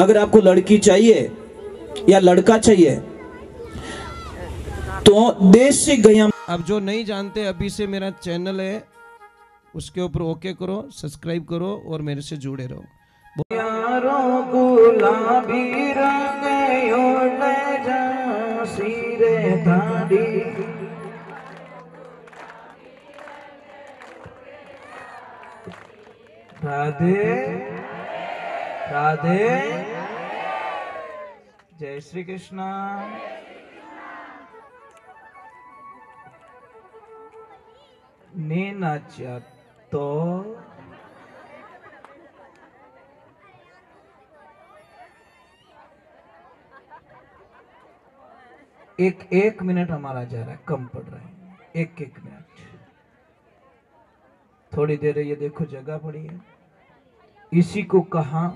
अगर आपको लड़की चाहिए या लड़का चाहिए तो देश से गया। अब जो नहीं जानते, अभी से मेरा चैनल है, उसके ऊपर ओके करो, सब्सक्राइब करो और मेरे से जुड़े रहो। यारों गुलाबी रंग ओढ़ जा सिरे दाढ़ी, राधे राधे, जय श्री कृष्णा। ने नाचा तो एक मिनट हमारा जा रहा है, कम पड़ रहा है, एक मिनट, थोड़ी देर ये देखो जगह पड़ी है। इसी को कहा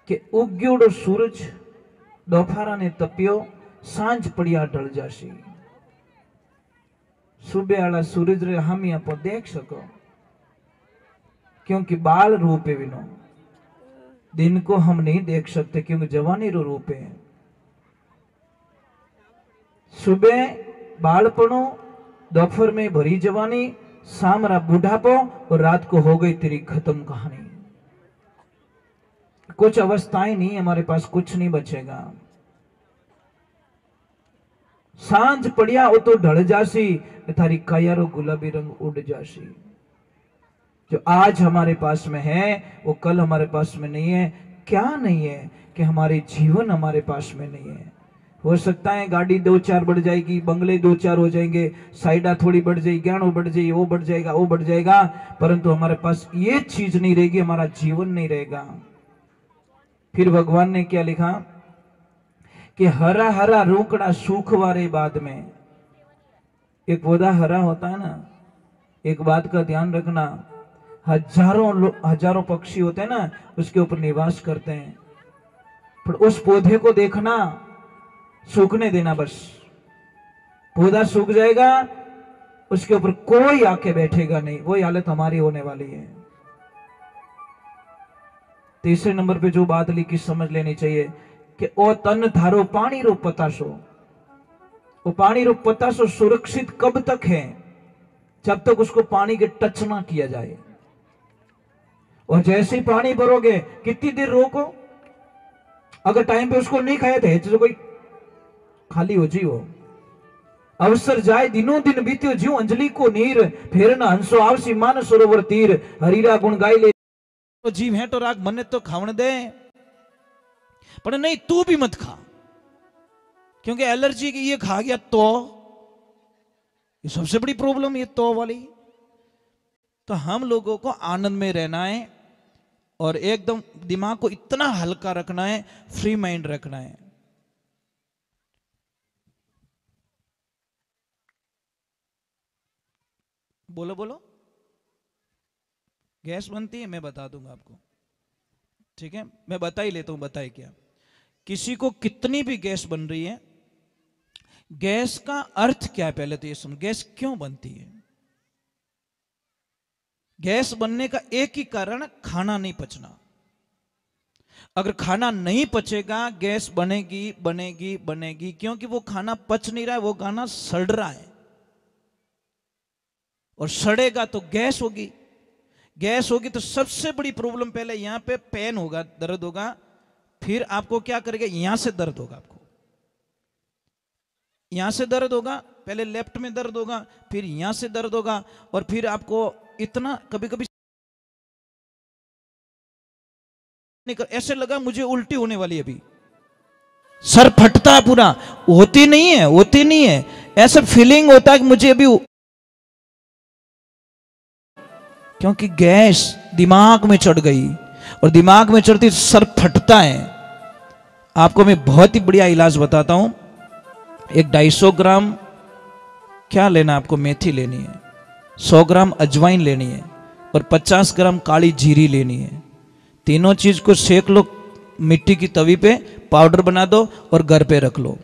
कि उग्योड़ो सूरज दोपहरा ने तपियो, सांझ पड़िया ढल जाशी। सुबह वाला सूरज रे हम यहाँ पर देख सको, क्योंकि बाल रूप है विनो, दिन को हम नहीं देख सकते क्योंकि जवानी रो रूप है। सुबह बालपणो, दोपहर में भरी जवानी, शाम रा बूढ़ापो और रात को हो गई तेरी खत्म कहानी। कुछ अवस्थाएं नहीं, हमारे पास कुछ नहीं बचेगा। सांझ पड़िया वो तो ढल जासी, थारी कायारो गुलाबी रंग उड़ जासी। जो आज हमारे पास में है वो कल हमारे पास में नहीं है। क्या नहीं है कि हमारे जीवन हमारे पास में नहीं है। हो सकता है गाड़ी 2-4 बढ़ जाएगी, बंगले 2-4 हो जाएंगे, साइडा थोड़ी बढ़ जाएगी, गहनों बढ़ जाएगी, वो बढ़ जाएगा, वो बढ़ जाएगा, परंतु हमारे पास ये चीज नहीं रहेगी, हमारा जीवन नहीं रहेगा। फिर भगवान ने क्या लिखा कि हरा हरा रोकड़ा सूख वारे बाद में। एक पौधा हरा होता है ना, एक बात का ध्यान रखना, हजारों पक्षी होते हैं ना, उसके ऊपर निवास करते हैं, पर उस पौधे को देखना, सूखने देना बस। पौधा सूख जाएगा, उसके ऊपर कोई आके बैठेगा नहीं। वही हालत हमारी होने वाली है। तीसरे नंबर पे जो बात लिखी समझ लेनी चाहिए कि ओ तन थारो पानी रो पतासो। वो पानी रो पतासो सुरक्षित कब तक है? जब तक उसको पानी के टच ना किया जाए। और जैसे ही पानी भरोगे, कितनी देर रोको, अगर टाइम पे उसको नहीं खाया तो कोई खाली हो जी। वो अवसर जाए दिनों दिन बीत्यो जीव अंजलि को नीर, फेर न हंसो आवसी मान सरोवर तीर, हरीरा गुण गाई ले। तो जीव है तो राग मने तो खावन दे, पर नहीं तू भी मत खा, क्योंकि एलर्जी की ये खा गया तो ये सबसे बड़ी प्रॉब्लम, ये तो वाली। तो हम लोगों को आनंद में रहना है और एकदम दिमाग को इतना हल्का रखना है, फ्री माइंड रखना है। बोलो बोलो। गैस बनती है, मैं बता दूंगा आपको, ठीक है? मैं बता ही लेता हूं। बताए क्या, किसी को कितनी भी गैस बन रही है, गैस का अर्थ क्या है पहले तो ये सुन। गैस क्यों बनती है? गैस बनने का एक ही कारण, खाना नहीं पचना। अगर खाना नहीं पचेगा, गैस बनेगी बनेगी बनेगी, क्योंकि वो खाना पच नहीं रहा है, वो खाना सड़ रहा है, और सड़ेगा तो गैस होगी। गैस होगी तो सबसे बड़ी प्रॉब्लम पहले यहां पे पेन होगा, दर्द होगा, फिर आपको क्या करेगा, यहां से दर्द होगा, आपको यहां से दर्द होगा, पहले लेफ्ट में दर्द होगा, फिर यहां से दर्द होगा, और फिर आपको इतना कभी कभी ऐसे लगा मुझे उल्टी होने वाली, अभी सर फटता है पूरा। होती नहीं है, होती नहीं है, ऐसा फीलिंग होता है कि मुझे अभी, क्योंकि गैस दिमाग में चढ़ गई, और दिमाग में चढ़ती सर फटता है। आपको मैं बहुत ही बढ़िया इलाज बताता हूं। एक 250 ग्राम क्या लेना, आपको मेथी लेनी है, 100 ग्राम अजवाइन लेनी है, और 50 ग्राम काली जीरी लेनी है। तीनों चीज को सेक लो मिट्टी की तवी पे, पाउडर बना दो और घर पे रख लो,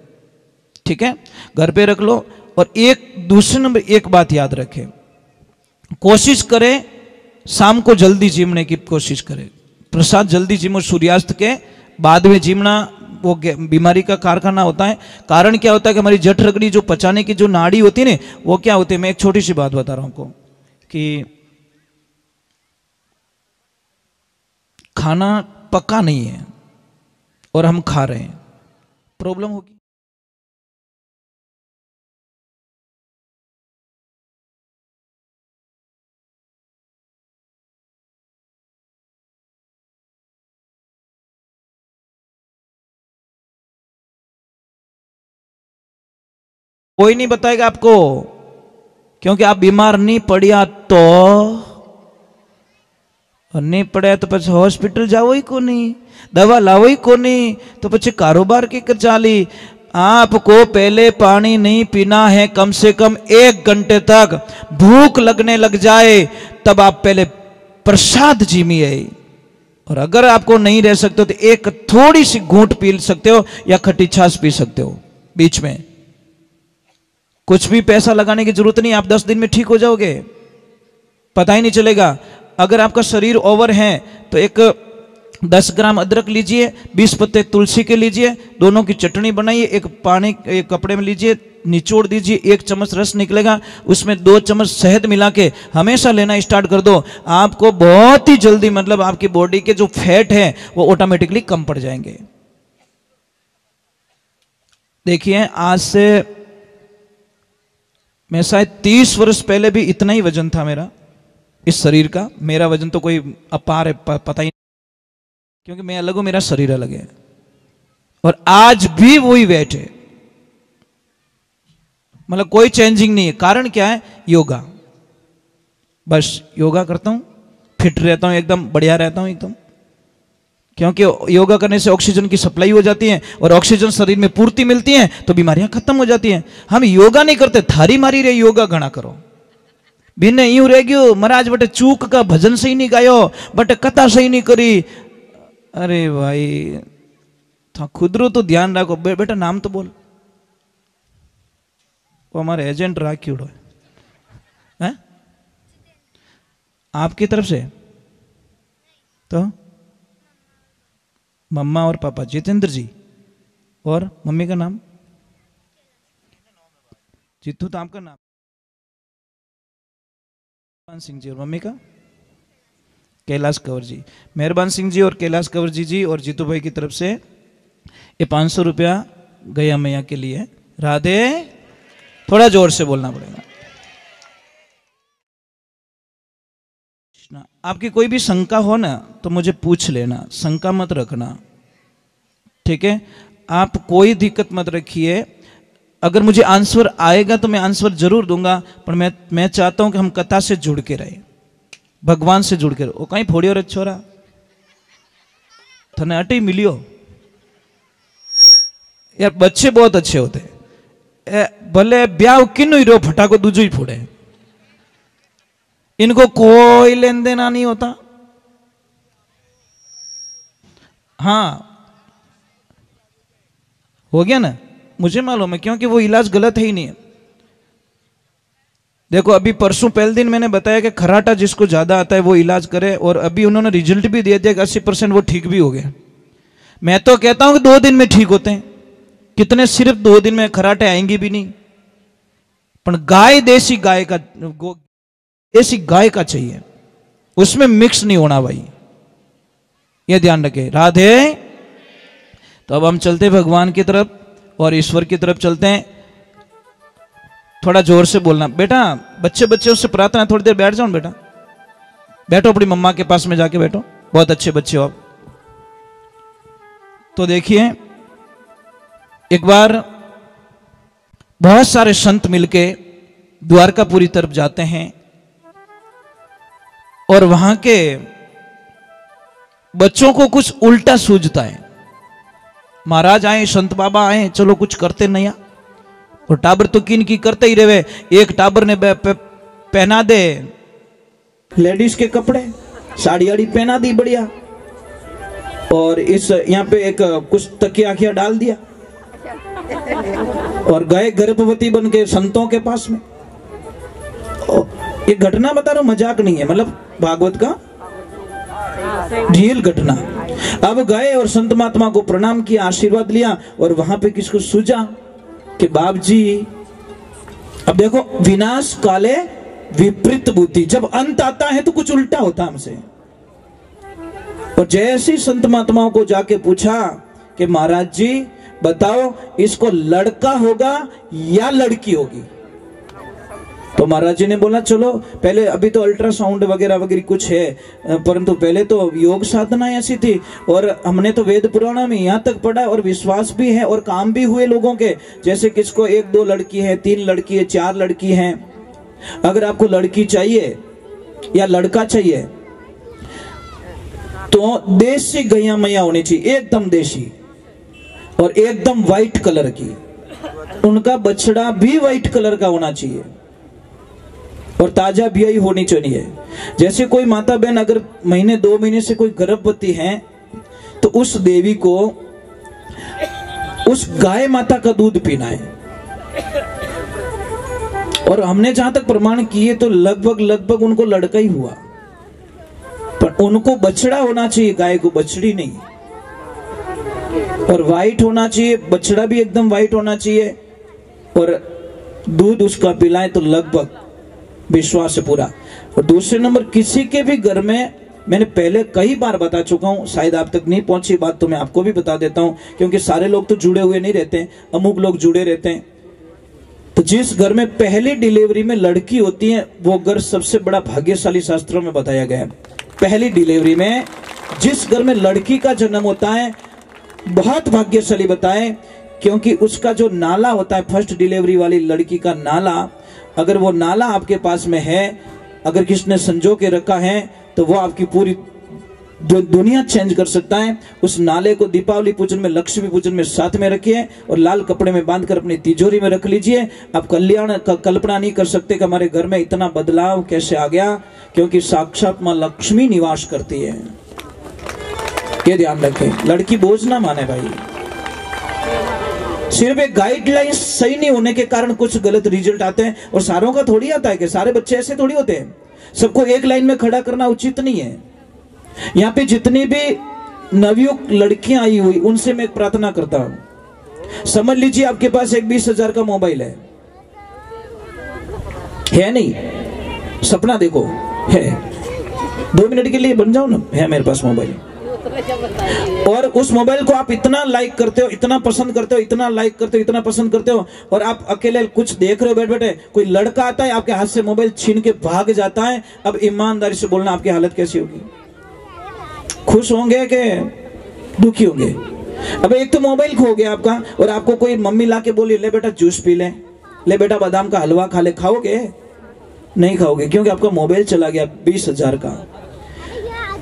ठीक है? घर पे रख लो। और एक दूसरे नंबर एक बात याद रखें, कोशिश करें शाम को जल्दी जिमने की कोशिश करें। प्रसाद जल्दी जिमो, सूर्यास्त के बाद में जिमना वो बीमारी का कारखाना होता है। कारण क्या होता है कि हमारी जठ रगड़ी जो पचाने की जो नाड़ी होती है ना, वो क्या होती है। मैं एक छोटी सी बात बता रहा हूं आपको कि खाना पका नहीं है और हम खा रहे हैं, प्रॉब्लम होगी। कोई नहीं बताएगा आपको, क्योंकि आप बीमार नहीं पड़िया तो, और नहीं पड़े तो પછી હોસ્પિટલ જાવો ही को नहीं, दवा लाओ ही को नहीं, तो પછી कारोबार की कर चाली। आपको पहले पानी नहीं पीना है, कम से कम 1 घंटे तक भूख लगने लग जाए तब आप पहले प्रसाद जीमिए। और अगर आपको नहीं रह सकते तो एक थोड़ी सी घूंट पी सकते हो या खट्टी छाछ पी सकते हो बीच में। कुछ भी पैसा लगाने की जरूरत नहीं, आप 10 दिन में ठीक हो जाओगे, पता ही नहीं चलेगा। अगर आपका शरीर ओवर है तो एक 10 ग्राम अदरक लीजिए, 20 पत्ते तुलसी के लीजिए, दोनों की चटनी बनाइए, एक पानी एक कपड़े में लीजिए, निचोड़ दीजिए, 1 चम्मच रस निकलेगा, उसमें 2 चम्मच शहद मिला के हमेशा लेना स्टार्ट कर दो। आपको बहुत ही जल्दी मतलब आपकी बॉडी के जो फैट है वो ऑटोमेटिकली कम पड़ जाएंगे। देखिए आज से मैं शायद 30 वर्ष पहले भी इतना ही वजन था मेरा, इस शरीर का। मेरा वजन तो कोई अपार है, पता ही नहीं, क्योंकि मैं अलग हूं, मेरा शरीर अलग है। और आज भी वही वेट है, मतलब कोई चेंजिंग नहीं है। कारण क्या है? योगा। बस योगा करता हूं, फिट रहता हूं, एकदम बढ़िया रहता हूं एकदम। क्योंकि योगा करने से ऑक्सीजन की सप्लाई हो जाती है, और ऑक्सीजन शरीर में पूर्ति मिलती है तो बीमारियां खत्म हो जाती हैं। हम योगा नहीं करते, थारी मारी रे योगा घना करो। बिने यूं रह गयो महाराज, बटे चूक का भजन सही नहीं गायो, बटे कथा सही नहीं करी। अरे भाई था खुदरो तो ध्यान रखो। बेटा नाम तो बोल, वो हमारे एजेंट राखीड़ो है आपकी तरफ से। तो मम्मा और पापा जितेंद्र जी, और मम्मी का नाम जीतू, तो आपका नाम मेहरबान सिंह जी, और मम्मी का कैलाश कंवर जी। मेहरबान सिंह जी और कैलाश कंवर जी और जीतू भाई की तरफ से ये 500 रुपया गया मैया के लिए। राधे, थोड़ा जोर से बोलना पड़ेगा। आपकी कोई भी शंका हो ना तो मुझे पूछ लेना, शंका मत रखना, ठीक है? आप कोई दिक्कत मत रखिए। अगर मुझे आंसर आएगा तो मैं आंसर जरूर दूंगा, पर मैं चाहता हूं कि हम कथा से जुड़ के रहे, भगवान से जुड़ के रहे। वो कहीं फोड़ी और छोरा थने अटी मिलियो यार, बच्चे बहुत अच्छे होते हैं, भले ब्याह किन्नु ही रो फटाको दूजो ही फोड़े, इनको कोई लेन देना नहीं होता। हाँ हो गया ना, मुझे मालूम है, क्योंकि वो इलाज गलत है ही नहीं है। देखो अभी परसों पहले दिन मैंने बताया कि खराटा जिसको ज्यादा आता है वो इलाज करे, और अभी उन्होंने रिजल्ट भी दे दिया कि 80% वो ठीक भी हो गए। मैं तो कहता हूं कि 2 दिन में ठीक होते हैं। कितने सिर्फ 2 दिन में खराटे आएंगे भी नहीं। पर गाय देसी गाय का, देसी गाय का चाहिए, उसमें मिक्स नहीं होना भाई, ये ध्यान रखे। राधे। तो अब हम चलते भगवान की तरफ और ईश्वर की तरफ चलते हैं। थोड़ा जोर से बोलना बेटा, बच्चे बच्चे उससे प्रार्थना, थोड़ी देर बैठ जाओ बेटा, बैठो अपनी मम्मा के पास में जाके बैठो, बहुत अच्छे बच्चे हो आप। तो देखिए एक बार बहुत सारे संत मिलके द्वारकापुरी तरफ जाते हैं, और वहां के बच्चों को कुछ उल्टा सूझता है। महाराज आए, संत बाबा आए, चलो कुछ करते नया, और टाबर तो किन की करते ही रहे। एक टाबर ने पहना दे लेडीज के कपड़े, साड़ी आड़ी पहना दी बढ़िया, और इस यहाँ पे एक कुछ तकिया आखिया डाल दिया, और गए गर्भवती बन के संतों के पास में। ये घटना बता रहा हूं, मजाक नहीं है, मतलब भागवत का रियल घटना। अब गए और संत महात्मा को प्रणाम किया, आशीर्वाद लिया, और वहां पे किसको सूझा कि बाप जी, अब देखो, विनाश काले विपरीत बुद्धि, जब अंत आता है तो कुछ उल्टा होता हमसे। और जैसे संत महात्माओं को जाके पूछा कि महाराज जी बताओ, इसको लड़का होगा या लड़की होगी? तो महाराज जी ने बोला चलो पहले, अभी तो अल्ट्रासाउंड वगैरह वगैरह कुछ है, परंतु पहले तो योग साधना ऐसी थी, और हमने तो वेद पुराणों में यहाँ तक पढ़ा, और विश्वास भी है और काम भी हुए लोगों के, जैसे किसको 1-2 लड़की है, 3 लड़की है, 4 लड़की हैं। अगर आपको लड़की चाहिए या लड़का चाहिए तो देसी गैया मैया होनी चाहिए, एकदम देसी और एकदम व्हाइट कलर की। उनका बछड़ा भी व्हाइट कलर का होना चाहिए और ताजा ब्याई होनी चाहिए। जैसे कोई माता बहन अगर महीने 2 महीने से कोई गर्भवती है तो उस देवी को उस गाय माता का दूध पीना है। और हमने जहां तक प्रमाण किए तो लगभग उनको लड़का ही हुआ, पर उनको बछड़ा होना चाहिए, गाय को बछड़ी नहीं। और व्हाइट होना चाहिए, बछड़ा भी एकदम व्हाइट होना चाहिए, और दूध उसका पिलाए तो लगभग विश्वास से पूरा। और दूसरे नंबर, किसी के भी घर में, मैंने पहले कई बार बता चुका हूं, शायद आप तक नहीं पहुंची बात, तो मैं आपको भी बता देता हूं, क्योंकि सारे लोग तो जुड़े हुए नहीं रहते, अमुक लोग जुड़े रहते हैं। तो जिस घर में पहली डिलीवरी में लड़की होती है वो घर सबसे बड़ा भाग्यशाली, शास्त्रों में बताया गया है। पहली डिलीवरी में जिस घर में लड़की का जन्म होता है बहुत भाग्यशाली बताए, क्योंकि उसका जो नाला होता है, फर्स्ट डिलीवरी वाली लड़की का नाला, अगर वो नाला आपके पास में है, अगर किसने संजो के रखा है, तो वो आपकी पूरी दुनिया चेंज कर सकता है। उस नाले को दीपावली पूजन में, लक्ष्मी पूजन में साथ में रखिए और लाल कपड़े में बांधकर अपनी तिजोरी में रख लीजिए। आप कल्याण का कल्पना नहीं कर सकते कि हमारे घर में इतना बदलाव कैसे आ गया, क्योंकि साक्षात मां लक्ष्मी निवास करती है। ये ध्यान रखें, लड़की बोझ ना माने भाई। सिर्फ एक गाइडलाइन सही नहीं होने के कारण कुछ गलत रिजल्ट आते हैं, और सारों का थोड़ी आता है कि सारे बच्चे ऐसे थोड़ी होते हैं। सबको एक लाइन में खड़ा करना उचित नहीं है। यहाँ पे जितनी भी नवयुक्त लड़कियां आई हुई, उनसे मैं एक प्रार्थना करता हूं, समझ लीजिए आपके पास एक 20,000 का मोबाइल है नहीं? सपना देखो है, 2 मिनट के लिए बन जाओ ना, है मेरे पास मोबाइल, और उस मोबाइल को आप इतना लाइक करते हो, इतना पसंद करते हो, इतना लाइक करते हो, इतना पसंद करते हो, और आप अकेले कुछ देख रहे हो बैठ बैठे, कोई लड़का आता है आपके हाथ से मोबाइल छीन के भाग जाता है। अब ईमानदारी से बोलना, आपकी हालत कैसी होगी? खुश होंगे कि दुखी होंगे? अब एक तो मोबाइल खो गया आपका, और आपको कोई मम्मी ला के बोली ले बेटा जूस पी ले बेटा बादाम का हलवा खा ले, खाओगे? नहीं खाओगे, क्योंकि आपका मोबाइल चला गया 20,000 का।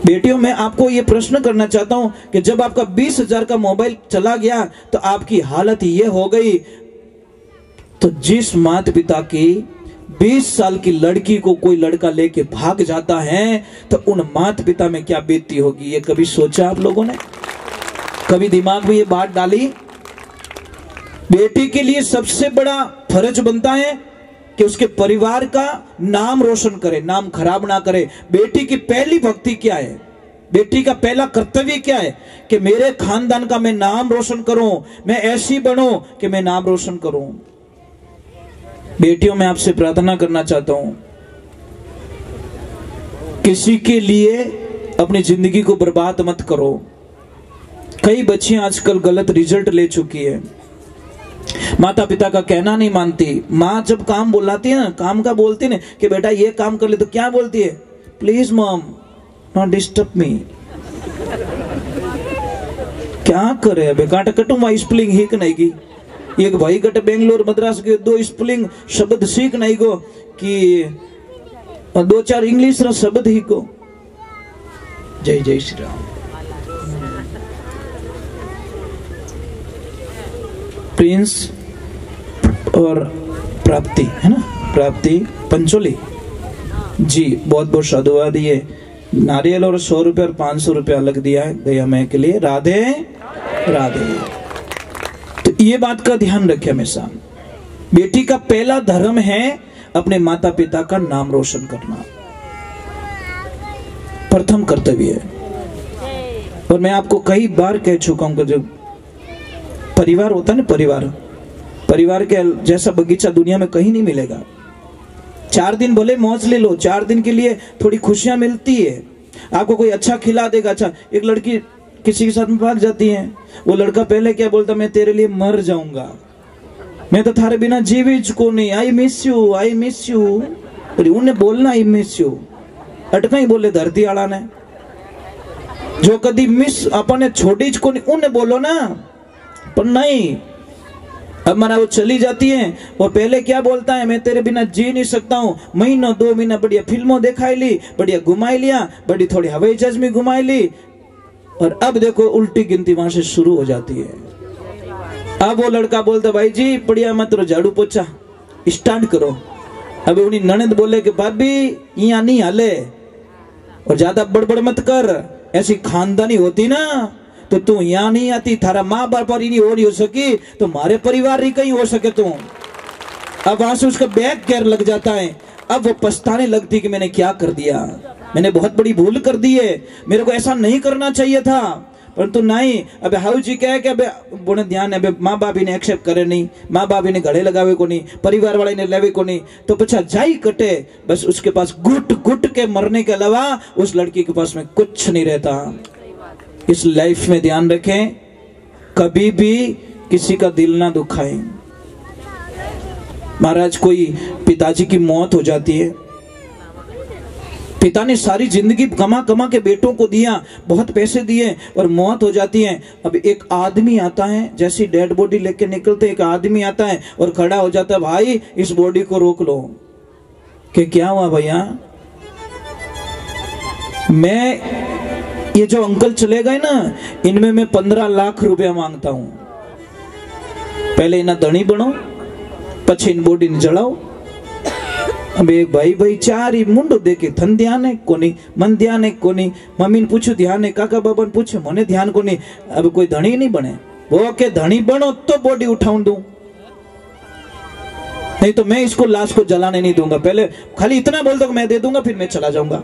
बेटियों, मैं आपको ये प्रश्न करना चाहता हूं कि जब आपका 20,000 का मोबाइल चला गया तो आपकी हालत ये हो गई, तो जिस माता पिता की 20 साल की लड़की को कोई लड़का लेके भाग जाता है तो उन माता पिता में क्या बीतती होगी, ये कभी सोचा आप लोगों ने? कभी दिमाग में ये बात डाली? बेटी के लिए सबसे बड़ा फर्ज बनता है कि उसके परिवार का नाम रोशन करे, नाम खराब ना करे। बेटी की पहली भक्ति क्या है? बेटी का पहला कर्तव्य क्या है? कि मेरे खानदान का मैं नाम रोशन करूं, मैं ऐसी बनूं कि मैं नाम रोशन करूं। बेटियों, मैं आपसे प्रार्थना करना चाहता हूं, किसी के लिए अपनी जिंदगी को बर्बाद मत करो। कई बच्चियां आजकल गलत रिजल्ट ले चुकी है, माता पिता का कहना नहीं मानती। माँ जब काम बुलाती है ना, काम का बोलती है ना कि बेटा ये काम कर ले, तो क्या बोलती है? Please mom not disturb me. क्या करे बेकाट कटुमा स्पेलिंग ही नहीं की, एक भाई कट बेंगलोर मद्रास के 2 स्पेलिंग शब्द सीख नहीं को कि 2-4 इंग्लिश रा शब्द ही को। जय जय श्री राम। प्रिंस और प्राप्ति है ना, प्राप्ति पंचोली जी, बहुत बहुत साधुवाद। ये नारियल और 100 रुपए और 500 रुपए अलग दिया है गया मैं के लिए। राधे राधे। तो ये बात का ध्यान रखे हमेशा। बेटी का पहला धर्म है अपने माता पिता का नाम रोशन करना, प्रथम कर्तव्य है। और मैं आपको कई बार कह चुका हूं कि जो परिवार होता है ना, परिवार के जैसा बगीचा दुनिया में कहीं नहीं मिलेगा। 4 दिन बोले मौज ले लो, 4 दिन के लिए थोड़ी खुशियां मिलती है, आपको कोई अच्छा खिला देगा। अच्छा, एक लड़की किसी के साथ में भाग जाती है, वो लड़का पहले क्या बोलता, मैं तेरे लिए मर जाऊंगा, मैं तो थारे बिना जीवित को नहीं, I miss you, I miss you. उन्हें बोलना आई मिस यू, अटका ही बोले धरती आला ने, जो कदी मिस अपने छोड़ी को नहीं उन्हें बोलो ना, पर नहीं। अब माना वो चली जाती है, वो पहले क्या बोलता है, मैं तेरे बिना जी नहीं सकता हूँ। महीनों 2 महीना बढ़िया फिल्मों दिखाई ली, बढ़िया घुमाई लिया, बड़ी थोड़ी हवाई जहाज में घुमाई ली, और अब देखो उल्टी गिनती वहां से शुरू हो जाती है। अब वो लड़का बोलता, भाई जी बढ़िया मत रो, झाड़ू पोछा स्टार्ट करो। अब उन्हीं ननद बोले कि भाभी यहाँ नहीं हाले, और ज्यादा बड़बड़ मत कर, ऐसी खानदानी होती ना तो तू यहाँ नहीं आती, थारा माँ बाप और नहीं हो सकी तो हमारे परिवार ही कहीं हो सके तू। अब वहां से उसका बैक केयर लग जाता है। अब वो पछताने लगती कि मैंने क्या कर दिया, मैंने बहुत बड़ी भूल कर दी है, मेरे को ऐसा नहीं करना चाहिए था, परंतु नहीं। अब हाउ जी कहे कि बोने ध्यान है, माँ बाप ने एक्सेप्ट करे नहीं, माँ बाप ने गले लगावे को नहीं, परिवार वाले ने लेवे को नहीं, तो पछा जाई कटे, बस उसके पास घुट घुट के मरने के अलावा उस लड़की के पास में कुछ नहीं रहता। इस लाइफ में ध्यान रखें, कभी भी किसी का दिल ना दुखाएं। महाराज कोई पिताजी की मौत हो जाती है, पिता ने सारी जिंदगी कमा कमा के बेटों को दिया, बहुत पैसे दिए, और मौत हो जाती है। अब एक आदमी आता है, जैसी डेड बॉडी लेके निकलते एक आदमी आता है और खड़ा हो जाता है, भाई इस बॉडी को रोक लो। कि क्या हुआ भैया, मैं ये जो अंकल चले गए ना, इनमें मैं 15 लाख रुपया मांगता हूं, पहले इन्हें धनी बनो, પછી इन बॉडी ने जलाओ। अब एक भाई 4 ही मुंडो देखे, थन ध्यान है कोनी, मन ध्यान है कोनी, मम्मी ने पूछू ध्यान है, काका बाबा ने पूछे, मने ध्यान कोनी। अब कोई धनी नहीं बने, वो के धनी बनो तो बॉडी उठाऊं दूं, नहीं तो मैं इसको लाश को जलाने नहीं दूंगा। पहले खाली इतना बोल दो मैं दे दूंगा, फिर मैं चला जाऊंगा।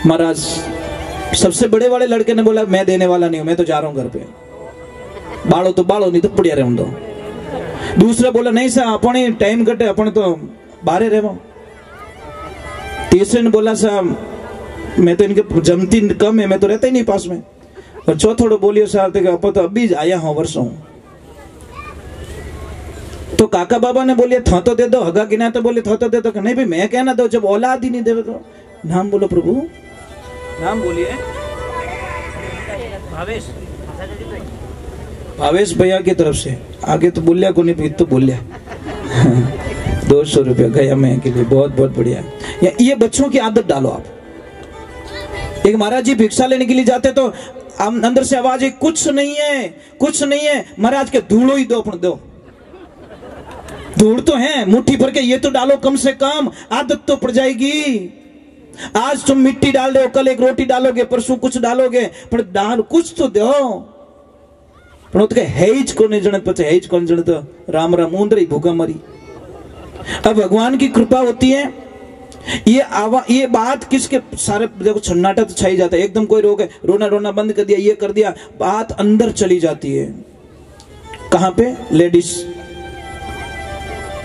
महाराज सबसे बड़े वाले लड़के ने बोला, मैं देने वाला नहीं हूं, मैं तो जा रहा हूं घर पे, बाड़ो तो बाड़ो, नहीं तो पड़िया रहूं दो। दूसरा बोला, नहीं सर अपने टाइम कटे, अपने तो बाहर रहो। तीसरे ने बोला, साहब मैं तो इनके जमती कम है, मैं तो रहता ही नहीं पास में। और चौथोड़ो बोलियो, साहब तो अभी आया हूं वर्षों। तो काका बाबा ने बोलिए था तो दे दो, हगा गिना तो बोले था तो दे दो, नहीं भाई मैं कहना दो, जब औलाद ही नहीं दे तो। नाम बोलो प्रभु, नाम बोलिए। भावेश भैया की तरफ से, आगे तो बोलिया को नहीं, तो बोलिया 200 रुपया गया मैं के लिए, बहुत बहुत बढ़िया। ये बच्चों की आदत डालो आप। एक महाराज जी भिक्षा लेने के लिए जाते तो अंदर से आवाज है, कुछ नहीं है, कुछ नहीं है। महाराज के धूड़ो ही दो, अपन दो, धूड़ तो है मुट्ठी भर के, ये तो डालो कम से कम, आदत तो पड़ जाएगी। आज तुम मिट्टी डाल रहे हो, कल एक रोटी डालोगे, परसों कुछ डालोगे, पर डाल कुछ तो दो। पर हेज को नहीं जने, पचे हेज कौन जने, तो राम राम मुंदरी भूखा मरी। अब भगवान की कृपा होती है। ये बात किसके सारे देखो सन्नाटा तो छाई जाता है, एकदम कोई रोके, रोना रोना बंद कर दिया, ये कर दिया, बात अंदर चली जाती है। कहां पे? लेडीज।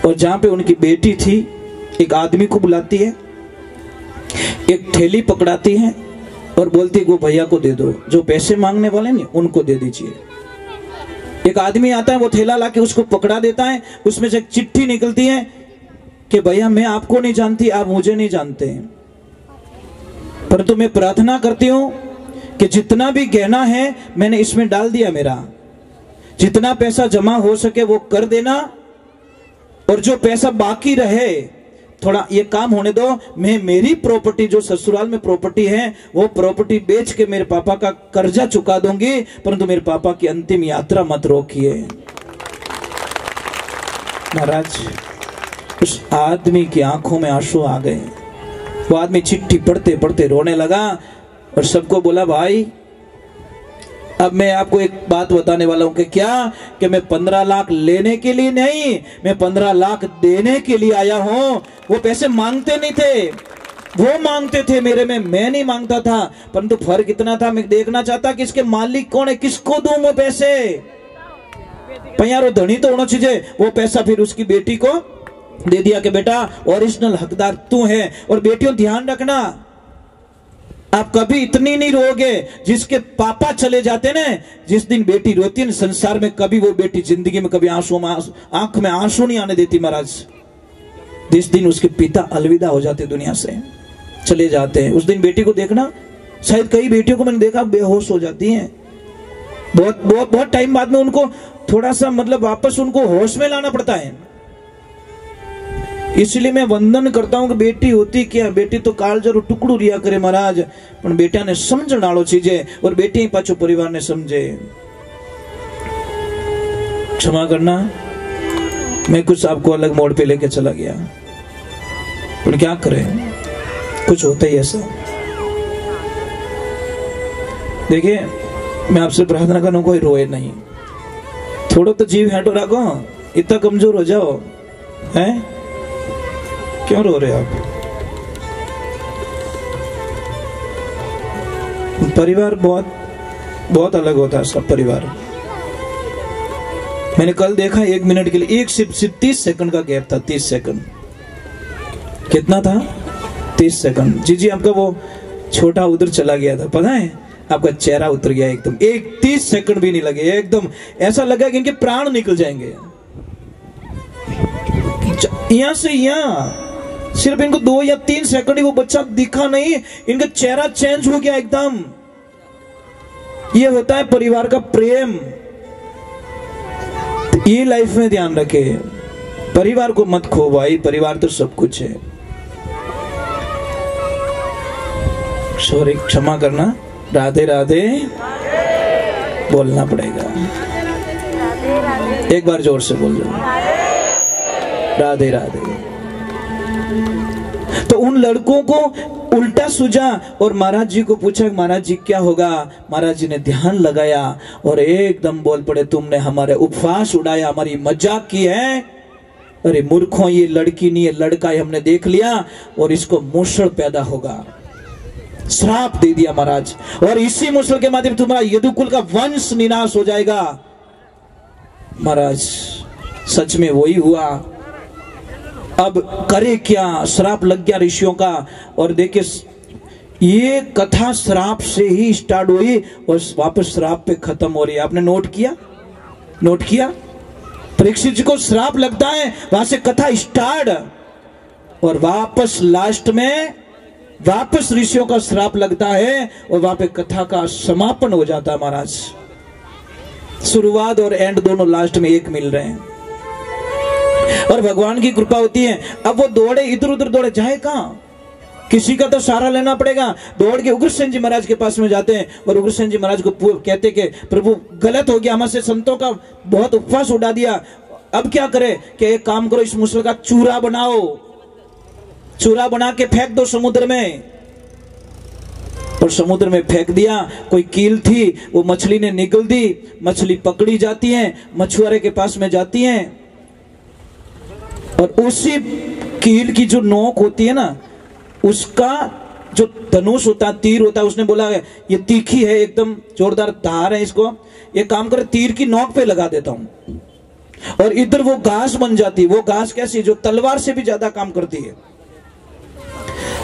और जहां पे उनकी बेटी थी, एक आदमी को बुलाती है, एक थैली पकड़ाती है और बोलती है वो भैया को दे दो, जो पैसे मांगने वाले नहीं उनको दे दीजिए। एक आदमी आता है, वो थैला लाके उसको पकड़ा देता है, उसमें से एक चिट्ठी निकलती है कि भैया मैं आपको नहीं जानती, आप मुझे नहीं जानते, परंतु मैं प्रार्थना करती हूं कि जितना भी गहना है मैंने इसमें डाल दिया, मेरा जितना पैसा जमा हो सके वो कर देना, और जो पैसा बाकी रहे थोड़ा ये काम होने दो, मैं मेरी प्रॉपर्टी जो ससुराल में प्रॉपर्टी है वो प्रॉपर्टी बेच के मेरे पापा का कर्जा चुका दूंगी, परंतु मेरे पापा की अंतिम यात्रा मत रोकिए। महाराज उस आदमी की आंखों में आंसू आ गए। वो आदमी चिट्ठी पढ़ते पढ़ते रोने लगा और सबको बोला, भाई अब मैं आपको एक बात बताने वाला हूं कि क्या, कि मैं 15 लाख लेने के लिए नहीं, मैं 15 लाख देने के लिए आया हूं। वो पैसे मांगते नहीं थे, वो मांगते थे मेरे में, मैं नहीं मांगता था। परंतु फर्क इतना था, मैं देखना चाहता कि इसके मालिक कौन है, किसको दूं मैं पैसे। यार धनी तो होना चाहिए। वो पैसा फिर उसकी बेटी को दे दिया कि बेटा ओरिजिनल हकदार तू है। और बेटियों ध्यान रखना, आप कभी इतनी नहीं रोगे। जिसके पापा चले जाते ना, जिस दिन बेटी रोती है संसार में, कभी वो बेटी जिंदगी में कभी आंख में आंसू नहीं आने देती महाराज। जिस दिन उसके पिता अलविदा हो जाते, दुनिया से चले जाते हैं, उस दिन बेटी को देखना, शायद कई बेटियों को मैंने देखा बेहोश हो जाती हैं। बहुत टाइम बाद में उनको थोड़ा सा मतलब वापस उनको होश में लाना पड़ता है। इसलिए मैं वंदन करता हूं कि बेटी होती क्या, बेटी तो कालजरो टुकड़ू रिया करे महाराज, पर बेटा ने समझण वालो चीजे, और बेटी पाछो परिवार ने समझे। क्षमा करना, मैं कुछ आपको अलग मोड़ पे लेके चला गया, पर क्या करें, कुछ होता ही ऐसा। देखिए मैं आपसे प्रार्थना करूं, कोई रोए नहीं, थोड़ा तो जीव हैंटो रखो, इतना कमजोर हो जाओ हैं, क्यों रो रहे आप। परिवार बहुत अलग होता है, सब परिवार। मैंने कल देखा 1 मिनट के लिए, एक सिर्फ 30 सेकंड का गैप था, 30 सेकंड। कितना था? 30 सेकंड। जी आपका वो छोटा उधर चला गया था, पता है, आपका चेहरा उतर गया एकदम। 30 सेकंड भी नहीं लगे, एकदम ऐसा लगा कि इनके प्राण निकल जाएंगे। यहां से यहां सिर्फ इनको 2 या 3 सेकंड ही वो बच्चा दिखा नहीं, इनका चेहरा चेंज हो गया एकदम। ये होता है परिवार का प्रेम। ये लाइफ में ध्यान रखे, परिवार को मत खो भाई, परिवार तो सब कुछ है। सॉरी, क्षमा करना, राधे राधे बोलना पड़ेगा। एक बार जोर से बोल दो, राधे राधे। तो उन लड़कों को उल्टा सूझा और महाराज जी को पूछा, महाराज जी क्या होगा। महाराज जी ने ध्यान लगाया और एकदम बोल पड़े, तुमने हमारे उपवास उड़ाया, हमारी मजाक की है। अरे मूर्खों, ये लड़की नहीं है, लड़का है, हमने देख लिया, और इसको मूषण पैदा होगा। श्राप दे दिया महाराज, और इसी मूषण के माध्यम तुम्हारा यदुकुल का वंश निनाश हो जाएगा। महाराज सच में वही हुआ। अब करे क्या, श्राप लग गया ऋषियों का। और देखिए ये कथा श्राप से ही स्टार्ट हुई और वापस श्राप पे खत्म हो रही है। आपने नोट किया परीक्षित जी को श्राप लगता है, वहां से कथा स्टार्ट, और वापस लास्ट में वापस ऋषियों का श्राप लगता है और वहां पे कथा का समापन हो जाता है। महाराज शुरुआत और एंड दोनों लास्ट में एक मिल रहे हैं, और भगवान की कृपा होती है। अब वो दौड़े इधर उधर, दौड़े जाए कहां, किसी का तो सहारा लेना पड़ेगा। दौड़ के उग्रसेन जी महाराज के पास में जाते हैं और उग्रसेन जी महाराज को कहते कि प्रभु गलत हो गया, हमसे संतों का बहुत उपवास उड़ा दिया, अब क्या करें। कि एक काम करो, इस मूसल का चूरा बनाओ, चूरा बना के फेंक दो समुद्र में। और समुद्र में फेंक दिया। कोई कील थी, वो मछली ने निगल दी, मछली पकड़ी जाती है, मछुआरे के पास में जाती है, और उसी कील की जो नोक होती है ना, उसका जो धनुष होता है, तीर होता है, उसने बोला ये तीखी है, एकदम जोरदार धार है, इसको ये काम करे तीर की नोक पे लगा देता हूं, और इधर वो घास बन जाती है। वो घास कैसी, जो तलवार से भी ज्यादा काम करती है।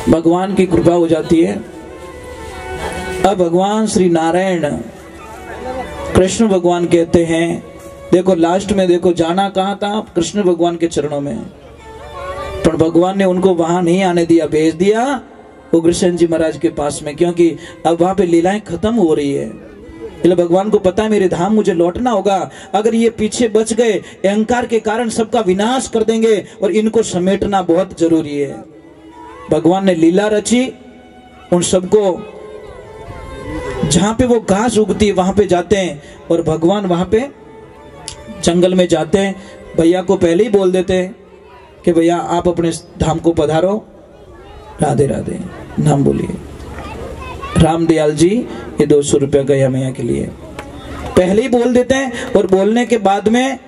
भगवान की कृपा हो जाती है। अब भगवान श्री नारायण कृष्ण भगवान कहते हैं, देखो लास्ट में देखो जाना कहां था, कृष्ण भगवान के चरणों में, पर भगवान ने उनको वहां नहीं आने दिया, भेज दिया उग्रसेन जी महाराज के पास में, क्योंकि अब वहां पे लीलाएं खत्म हो रही है। इसलिए भगवान को पता है मेरे धाम मुझे लौटना होगा, अगर ये पीछे बच गए अहंकार के कारण सबका विनाश कर देंगे, और इनको समेटना बहुत जरूरी है। भगवान ने लीला रची, उन सबको जहां पे वो घास उगती है वहां पे जाते हैं, और भगवान वहां पे जंगल में जाते हैं। भैया को पहले ही बोल देते हैं कि भैया आप अपने धाम को पधारो, राधे राधे नाम बोलिए। रामदयाल जी ये 200 रुपया गया मैया के लिए, पहले ही बोल देते हैं। और बोलने के बाद में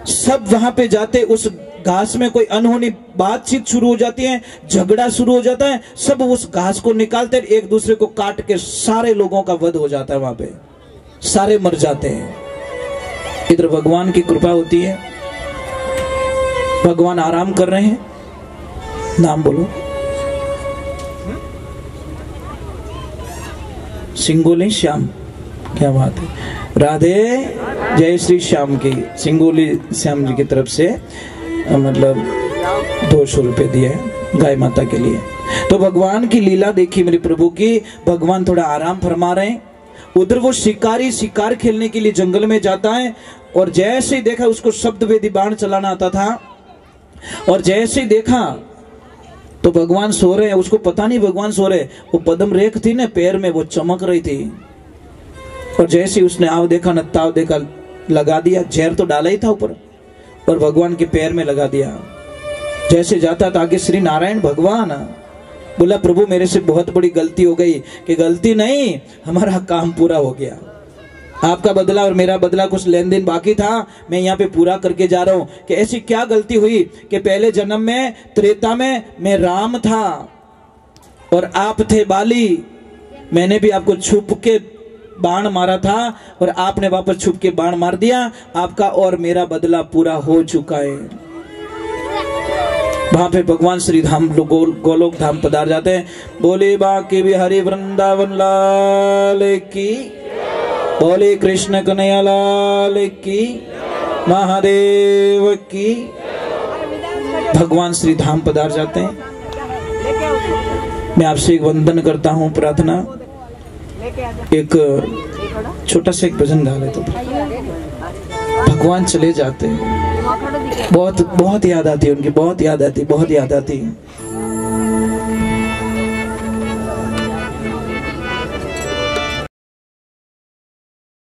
सब वहां पे जाते, उस घास में कोई अनहोनी बातचीत शुरू हो जाती है, झगड़ा शुरू हो जाता है, सब उस घास को निकालते एक दूसरे को काट के सारे लोगों का वध हो जाता है, वहां पे सारे मर जाते हैं। इधर भगवान की कृपा होती है, भगवान आराम कर रहे हैं, नाम बोलो, सिंगोली श्याम, क्या बात है, राधे जय श्री श्याम की, सिंगोली श्याम जी की तरफ से मतलब 200 रुपए दिए गाय माता के लिए। तो भगवान की लीला देखी मेरे प्रभु की, भगवान थोड़ा आराम फरमा रहे हैं। उधर वो शिकारी शिकार खेलने के लिए जंगल में जाता है, और जैसे ही देखा उसको शब्द वेदी बाण चलाना आता था, और जैसे ही देखा तो भगवान सो रहे हैं, उसको पता नहीं भगवान सो रहे, वो पद्म रेख थी ना पैर में, वो चमक रही थी, और जैसे उसने आव देखा न ताव देखा, लगा दिया, जहर तो डाला ही था ऊपर, और भगवान के पैर में लगा दिया। जैसे जाता था आगे श्री नारायण भगवान बोला, प्रभु मेरे से बहुत बड़ी गलती हो गई, कि गलती नहीं, हमारा काम पूरा हो गया, आपका बदला और मेरा बदला कुछ लेन देन बाकी था, मैं यहाँ पे पूरा करके जा रहा हूं। कि ऐसी क्या गलती हुई कि पहले जन्म में त्रेता में मैं राम था और आप थे बाली, मैंने भी आपको छुप के बाण मारा था और आपने वापस छुप के बाण मार दिया, आपका और मेरा बदला पूरा हो चुका है। वहां पे भगवान श्री धाम गोलोक धाम पधार जाते हैं। बोले बांके बिहारी वृंदावन लाल की, बोले कृष्ण कन्हैया लाल की, महादेव की। भगवान श्री धाम पधार जाते हैं। मैं आपसे एक वंदन करता हूँ, प्रार्थना, एक छोटा सा एक भजन गा लेते तो भगवान चले जाते हैं। बहुत बहुत याद आती है उनकी, बहुत याद आती, बहुत याद आती है।